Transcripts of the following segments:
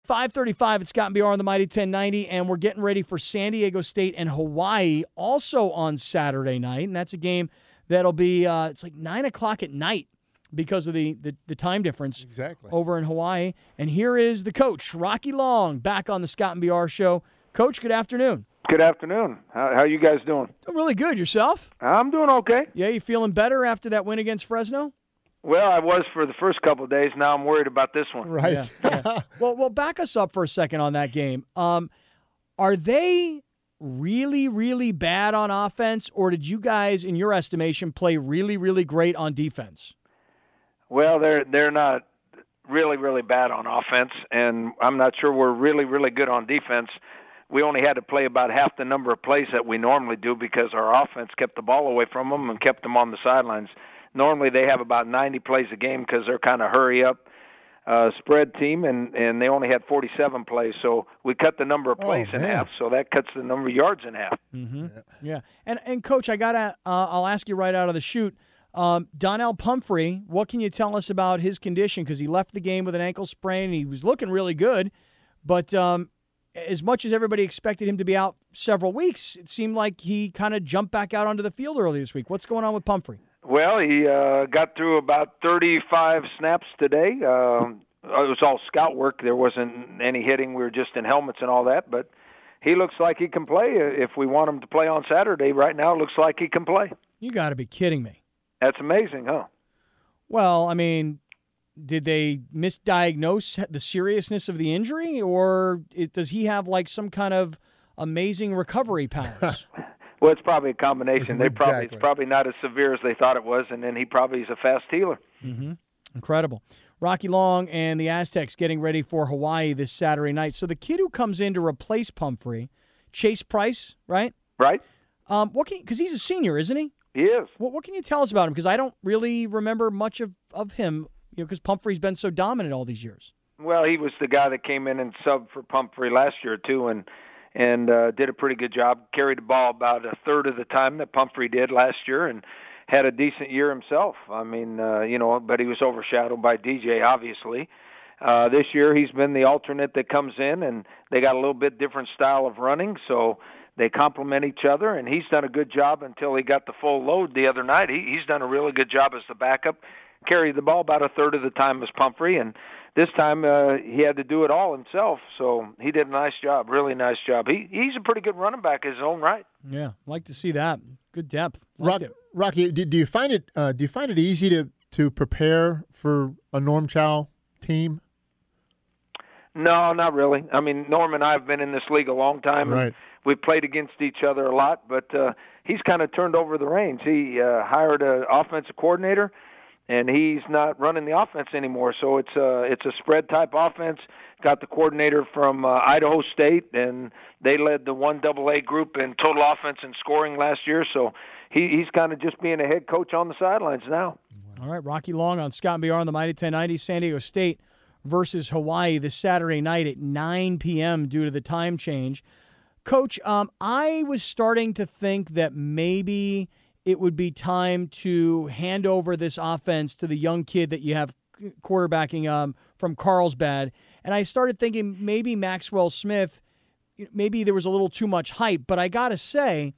5:35 at Scott and BR on the Mighty 1090, and we're getting ready for San Diego State and Hawaii also on Saturday night, and that's a game that'll be it's like 9 o'clock at night because of the time difference over in Hawaii. And here is the coach, Rocky Long, back on the Scott and BR show. Coach, good afternoon. Good afternoon. How you guys doing? Doing really good. Yourself? I'm doing okay. Yeah, you feeling better after that win against Fresno? Well, I was for the first couple of days. Now I'm worried about this one. Right. Yeah. Well, back us up for a second on that game. Are they really, really bad on offense, or did you guys, in your estimation, play really, really great on defense? Well, they're not really, really bad on offense, and I'm not sure we're really, really good on defense. We only had to play about half the number of plays that we normally do because our offense kept the ball away from them and kept them on the sidelines. Normally they have about 90 plays a game because they're kind of hurry-up spread team, and they only had 47 plays. So we cut the number of plays in half, so that cuts the number of yards in half. Mm-hmm. Yeah. And Coach, I'll ask you right out of the chute, Donnell Pumphrey, what can you tell us about his condition? Because he left the game with an ankle sprain. He was looking really good, but as much as everybody expected him to be out several weeks, it seemed like he kind of jumped back out onto the field early this week. What's going on with Pumphrey? Well, he got through about 35 snaps today. It was all scout work. There wasn't any hitting. We were just in helmets and all that. But he looks like he can play. If we want him to play on Saturday, right now it looks like he can play. You got to be kidding me. That's amazing, huh? Well, I mean, did they misdiagnose the seriousness of the injury, or does he have like some kind of amazing recovery powers? Well, it's probably a combination. Exactly. It's probably not as severe as they thought it was, and then he probably is a fast healer. Mm-hmm. Incredible. Rocky Long and the Aztecs getting ready for Hawaii this Saturday night. So the kid who comes in to replace Pumphrey, Chase Price, right? Right. Because he's a senior, isn't he? He is. What can you tell us about him? Because I don't really remember much of him, because Pumphrey's been so dominant all these years. Well, he was the guy that came in and subbed for Pumphrey last year, too, and did a pretty good job. Carried the ball about a third of the time that Pumphrey did last year and had a decent year himself. I mean, but he was overshadowed by DJ, obviously. This year he's been the alternate that comes in, and they got a little bit different style of running, so they complement each other, and he's done a good job until he got the full load the other night. He's done a really good job as the backup, carried the ball about a third of the time as Pumphrey, and this time he had to do it all himself, so he did a nice job, really nice job. He's a pretty good running back in his own right. Yeah, like to see that. Good depth. Rocky, do you find it easy to prepare for a Norm Chow team? No, not really. I mean, Norm and I have been in this league a long time, right. And we've played against each other a lot, but he's kind of turned over the reins. He hired an offensive coordinator, and he's not running the offense anymore. So it's a spread type offense. Got the coordinator from Idaho State, and they led the 1AA group in total offense and scoring last year. So he's kind of just being a head coach on the sidelines now. All right, Rocky Long on Scott and BR on the Mighty 1090. San Diego State versus Hawaii this Saturday night at 9 p.m. due to the time change. Coach, I was starting to think that maybe it would be time to hand over this offense to the young kid that you have quarterbacking from Carlsbad. And I started thinking maybe Maxwell Smith, maybe there was a little too much hype. But I got to say,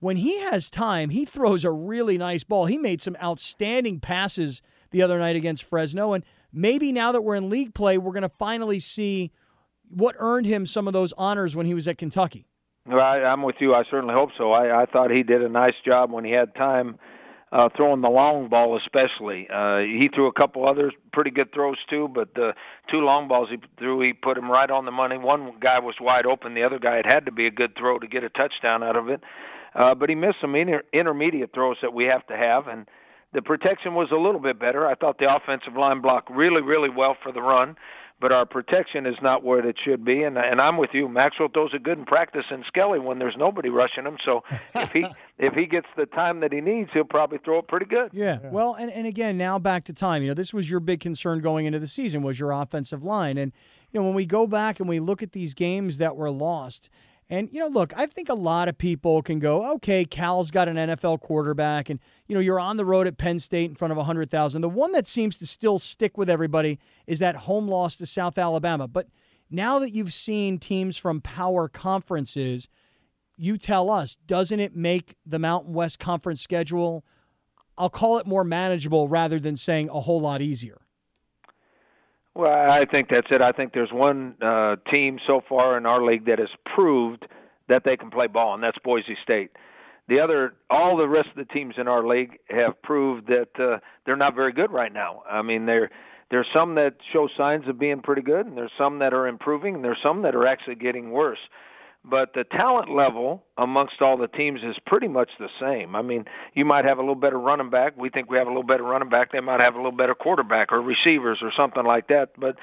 when he has time, he throws a really nice ball. He made some outstanding passes the other night against Fresno. And maybe now that we're in league play, we're going to finally see what earned him some of those honors when he was at Kentucky. Well, I'm with you. I certainly hope so. I thought he did a nice job when he had time throwing the long ball especially. He threw a couple others pretty good throws too, but the two long balls he threw, he put them right on the money. One guy was wide open. The other guy, it had to be a good throw to get a touchdown out of it. But he missed some intermediate throws that we have to have, and the protection was a little bit better. I thought the offensive line blocked really, really well for the run. But our protection is not where it should be, and I'm with you. Maxwell throws it good in practice in Skelly when there's nobody rushing him. So if he gets the time that he needs, he'll probably throw it pretty good. Yeah. Well, and again, now back to time. This was your big concern going into the season was your offensive line, and when we go back and we look at these games that were lost. And, look, I think a lot of people can go, okay, Cal's got an NFL quarterback, and, you're on the road at Penn State in front of 100,000. The one that seems to still stick with everybody is that home loss to South Alabama. But Now that you've seen teams from power conferences, you tell us, doesn't it make the Mountain West Conference schedule, I'll call it more manageable rather than saying a whole lot easier? Well, I think that's it. I think there's one team so far in our league that has proved that they can play ball, and that's Boise State. All the rest of the teams in our league have proved that they're not very good right now. I mean, there's some that show signs of being pretty good, and there's some that are improving, and there's some that are actually getting worse. But the talent level amongst all the teams is pretty much the same. I mean, you might have a little better running back. We think we have a little better running back. They might have a little better quarterback or receivers or something like that. But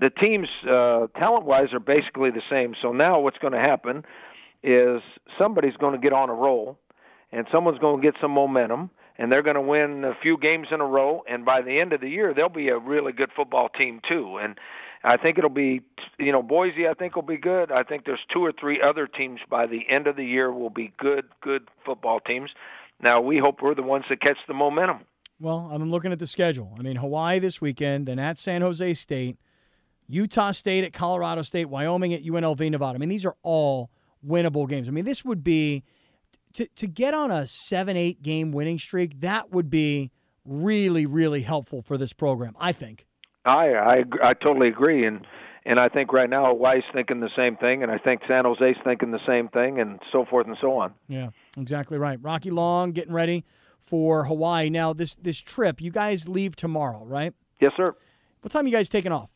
the teams, talent-wise, are basically the same. So now what's going to happen is somebody's going to get on a roll, and someone's going to get some momentum, and they're going to win a few games in a row, and by the end of the year, they'll be a really good football team too. And I think it'll be, Boise I think will be good. I think there's 2 or 3 other teams by the end of the year will be good football teams. Now, we hope we're the ones that catch the momentum. Well, I'm looking at the schedule. I mean, Hawaii this weekend, then at San Jose State, Utah State at Colorado State, Wyoming at UNLV, Nevada. I mean, these are all winnable games. I mean, this would be, to get on a 7-8 game winning streak, that would be really, really helpful for this program, I think. I totally agree, and I think right now Hawaii's thinking the same thing, and I think San Jose's thinking the same thing, and so forth and so on. Yeah, exactly right. Rocky Long getting ready for Hawaii. Now, this trip, you guys leave tomorrow, right? Yes, sir. What time are you guys taking off?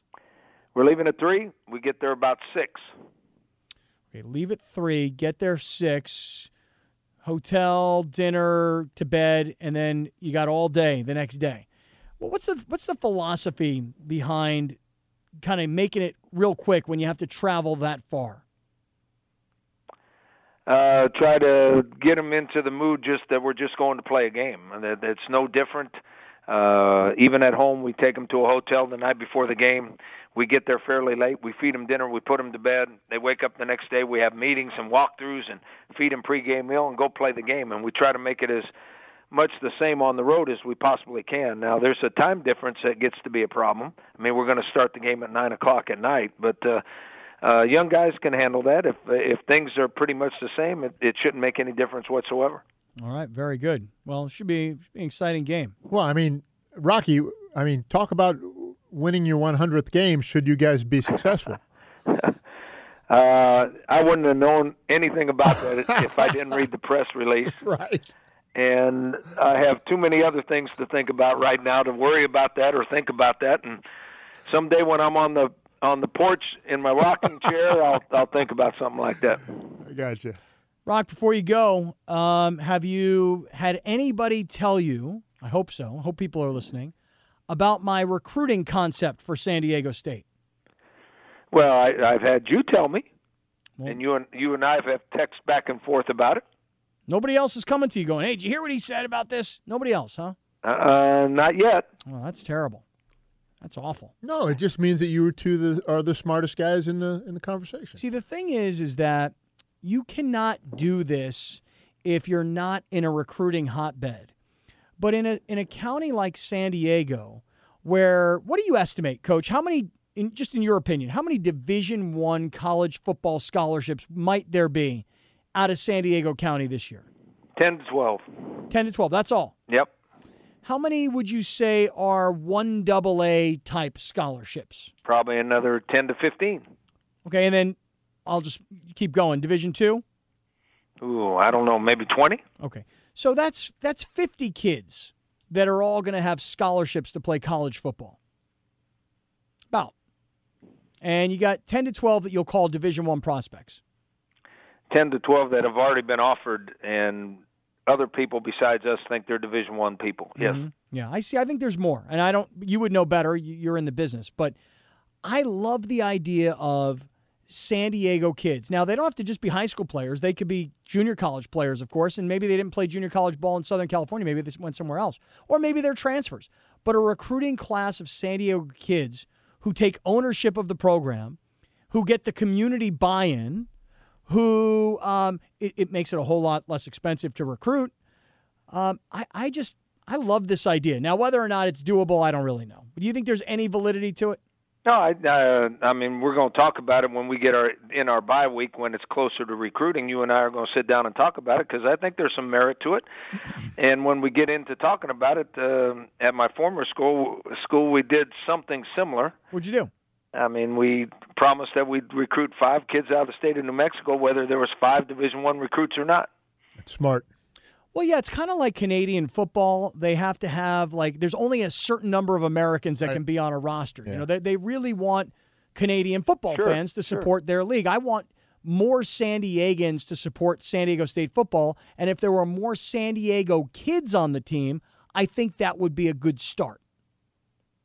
We're leaving at 3. We get there about 6. Okay, leave at 3, get there 6, hotel, dinner, to bed, and then you got all day the next day. Well, what's the philosophy behind kind of making it real quick when you have to travel that far? Try to get them into the mood just that we're just going to play a game. And it's no different. Even at home, we take them to a hotel the night before the game. We get there fairly late. We feed them dinner. We put them to bed. They wake up the next day. We have meetings and walkthroughs and feed them pregame meal and go play the game. And we try to make it as much the same on the road as we possibly can. Now, there's a time difference that gets to be a problem. I mean, we're going to start the game at 9 o'clock at night, but young guys can handle that. If things are pretty much the same, it shouldn't make any difference whatsoever. All right, very good. Well, it should be an exciting game. Well, I mean, Rocky, talk about winning your 100th game should you guys be successful. I wouldn't have known anything about that if I didn't read the press release. Right. And I have too many other things to think about right now to worry about that or think about that. And someday when I'm on the porch in my rocking chair, I'll think about something like that. I gotcha. Rock, before you go, have you had anybody tell you, I hope so, I hope people are listening, about my recruiting concept for San Diego State? Well, I've had you tell me, and you and I have texted back and forth about it. Nobody else is coming to you going, hey, did you hear what he said about this? Nobody else, huh? Not yet. Well, that's terrible. That's awful. No, it just means that you two are the smartest guys in the conversation. See, the thing is that you cannot do this if you're not in a recruiting hotbed. But in a county like San Diego, where, what do you estimate, Coach? How many, just in your opinion, how many Division I college football scholarships might there be out of San Diego County this year? 10 to 12. 10 to 12, that's all? Yep. How many would you say are 1AA type scholarships? Probably another 10 to 15. Okay, and then I'll just keep going. Division II? Ooh, I don't know, maybe 20? Okay. So that's 50 kids that are all going to have scholarships to play college football. About. And you got 10 to 12 that you'll call Division I prospects. 10 to 12 that have already been offered, and other people besides us think they're Division I people. Yes. Mm-hmm. Yeah, I see. I think there's more. And you would know better. You're in the business. But I love the idea of San Diego kids. Now, they don't have to just be high school players. They could be junior college players, of course, and maybe they didn't play junior college ball in Southern California. Maybe they went somewhere else. Or maybe they're transfers. But a recruiting class of San Diego kids who take ownership of the program, who get the community buy-in, who it makes it a whole lot less expensive to recruit. I love this idea. Now, whether or not it's doable, I don't really know. But do you think there's any validity to it? No, I mean, we're going to talk about it when we get in our bye week when it's closer to recruiting. You and I are going to sit down and talk about it because I think there's some merit to it. And when we get into talking about it, at my former school, we did something similar. What'd you do? I mean, we promised that we'd recruit 5 kids out of the state of New Mexico, whether there was 5 Division I recruits or not. That's smart. Well, yeah, it's kind of like Canadian football. They have to have, there's only a certain number of Americans that can be on a roster. Yeah. You know, they really want Canadian football fans to support their league. I want more San Diegans to support San Diego State football, and if there were more San Diego kids on the team, I think that would be a good start.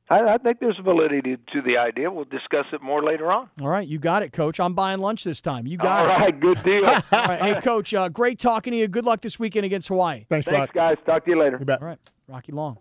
I think there's validity to the idea. We'll discuss it more later on. All right, you got it, Coach. I'm buying lunch this time. You got it. All right, good deal. All right, hey, Coach, great talking to you. Good luck this weekend against Hawaii. Thanks, guys. Talk to you later. You bet. All right, Rocky Long.